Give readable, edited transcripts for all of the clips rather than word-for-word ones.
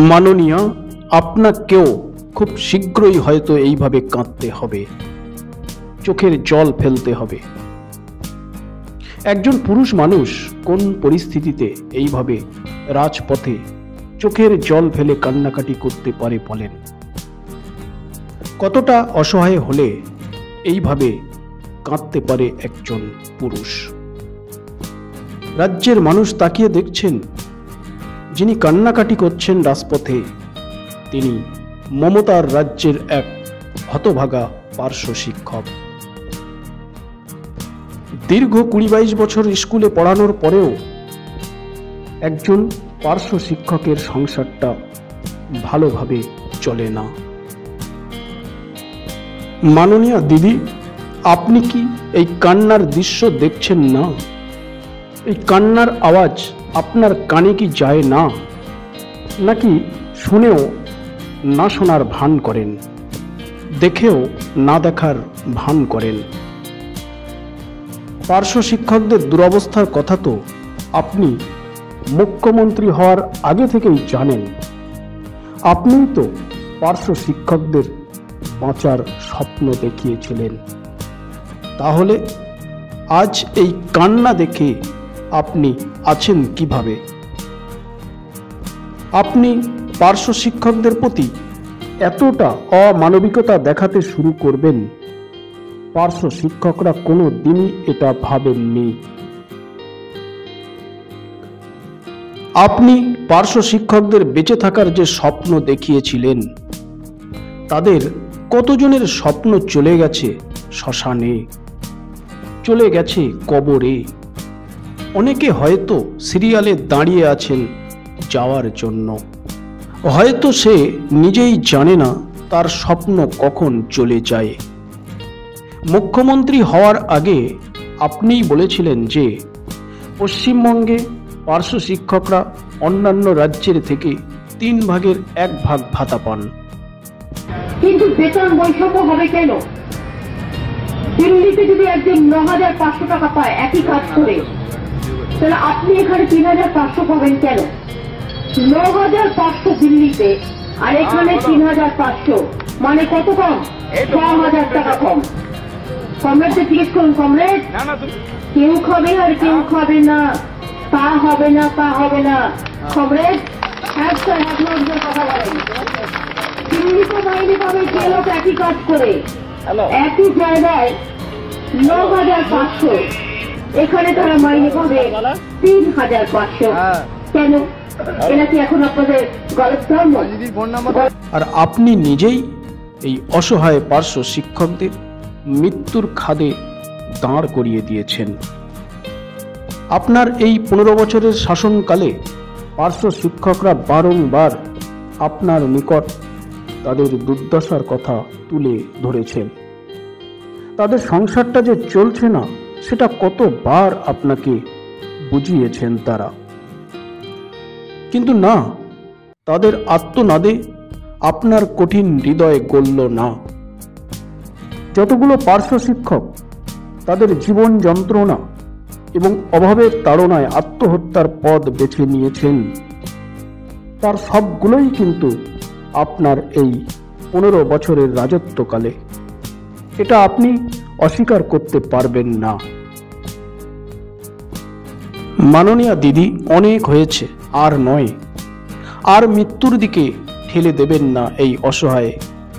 মাননীয়া, আপনাকেও খুব শীঘ্রই হয়তো এইভাবে কাঁদতে হবে, চোখের জল ফেলতে হবে। একজন পুরুষ মানুষ কোন পরিস্থিতিতে এইভাবে রাজপথে চোখের জল ফেলে কান্নাকাটি করতে পারে বলেন? কতটা অসহায় হলে এইভাবে কাঁদতে পারে একজন পুরুষ? রাজ্যের মানুষ তাকিয়ে দেখছেন, যিনি কান্নাকাটি করছেন রাজপথে তিনি মমতার রাজ্যের এক হতভাগা পার্শ্ব শিক্ষক। দীর্ঘ 20-22 বছর স্কুলে পড়ানোর পরেও একজন পার্শ্ব শিক্ষকের সংসারটা ভালোভাবে চলে না। মাননীয়া দিদি, আপনি কি এই কান্নার দৃশ্য দেখছেন না? এই কান্নার আওয়াজ আপনার কানে কি যায় না? নাকি শুনেও না শোনার ভান করেন, দেখেও না দেখার ভান করেন? পার্শ্ব শিক্ষকদের দুরবস্থার কথা তো আপনি মুখ্যমন্ত্রী হওয়ার আগে থেকেই জানেন। আপনিই তো পার্শ্ব শিক্ষকদের বাঁচার স্বপ্ন দেখিয়েছিলেন। তাহলে আজ এই কান্না দেখে আপনি আছেন কিভাবে? আপনি পার্শ্ব শিক্ষকদের প্রতি এতটা অমানবিকতা দেখাতে শুরু করবেন, পার্শ্ব শিক্ষকরা কোনো দিনই এটা ভাবেননি। আপনি পার্শ্ব শিক্ষকদের বেঁচে থাকার যে স্বপ্ন দেখিয়েছিলেন, তাদের কতজনের স্বপ্ন চলে গেছে শ্মশানে, চলে গেছে কবরে। অনেকে হয়তো সিরিয়ালে দাঁড়িয়ে আছেন যাওয়ার জন্য। হয়তো সে নিজেই জানে না তার স্বপ্ন কখন চলে যায়। মুখ্যমন্ত্রী হওয়ার আগে আপনিই বলেছিলেন যে পশ্চিমবঙ্গে পার্শ্ব শিক্ষকরা অন্যান্য রাজ্যের থেকে 3 ভাগের 1 ভাগ ভাতা পান। কিন্তু বেতন বৈষম্য হবে কেন? দিল্লিতে যদি একজন 9,500 টাকা পায় একই কাজ করে, তাহলে আপনি এখানে 3,500 পাবেন কেন? 9,500 দিল্লিতে আর এখানে 3,500, মানে কত কম? 6,000 টাকা কম। কমরেডকে জিজ্ঞেস করুন, কমরেড, কেউ খাবে আর কেউ খাবে না, তা হবে না, তা হবে না। কমরেড কথা বলেন। দিল্লিতে মাইনে পাবে যে লোক একই কাজ করে, একই জায়গায় 9,500, এখানে তারা মাইনে পাবে 3,500। কেন? এটা কি এখন আপনাদের গলত ধর্ম? আর আপনি নিজেই এই অসহায় পার্শ্ব শিক্ষকদের মৃত্যুর খাদে দাঁড় করিয়ে দিয়েছেন। আপনার এই 15 বছরের শাসনকালে পার্শ্ব শিক্ষকরা বারংবার আপনার নিকট তাদের দুর্দশার কথা তুলে ধরেছেন। তাদের সংসারটা যে চলছে না সেটা কতবার আপনাকে বুঝিয়েছেন তারা। কিন্তু না, তাদের আত্মনাদে আপনার কঠিন হৃদয় গলল না। যতগুলো পার্শ্ব শিক্ষক তাদের জীবন যন্ত্রণা এবং অভাবের তাড়নায় আত্মহত্যার পথ বেছে নিয়েছেন, তার সবগুলোই কিন্তু আপনার এই 15 বছরের রাজত্বকালে। এটা আপনি অস্বীকার করতে পারবেন না। মাননীয়া দিদি, অনেক হয়েছে, আর নয়। আর মৃত্যুর দিকে ঠেলে দেবেন না এই অসহায়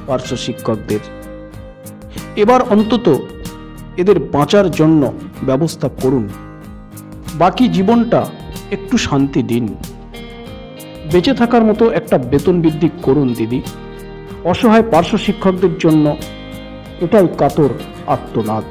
পার্শ্ব শিক্ষকদের। এবার অন্তত এদের বাঁচার জন্য ব্যবস্থা করুন। বাকি জীবনটা একটু শান্তি দিন। বেঁচে থাকার মতো একটা বেতন বৃদ্ধি করুন দিদি। অসহায় পার্শ্ব শিক্ষকদের জন্য এটাই কাতর আর্তনাদ।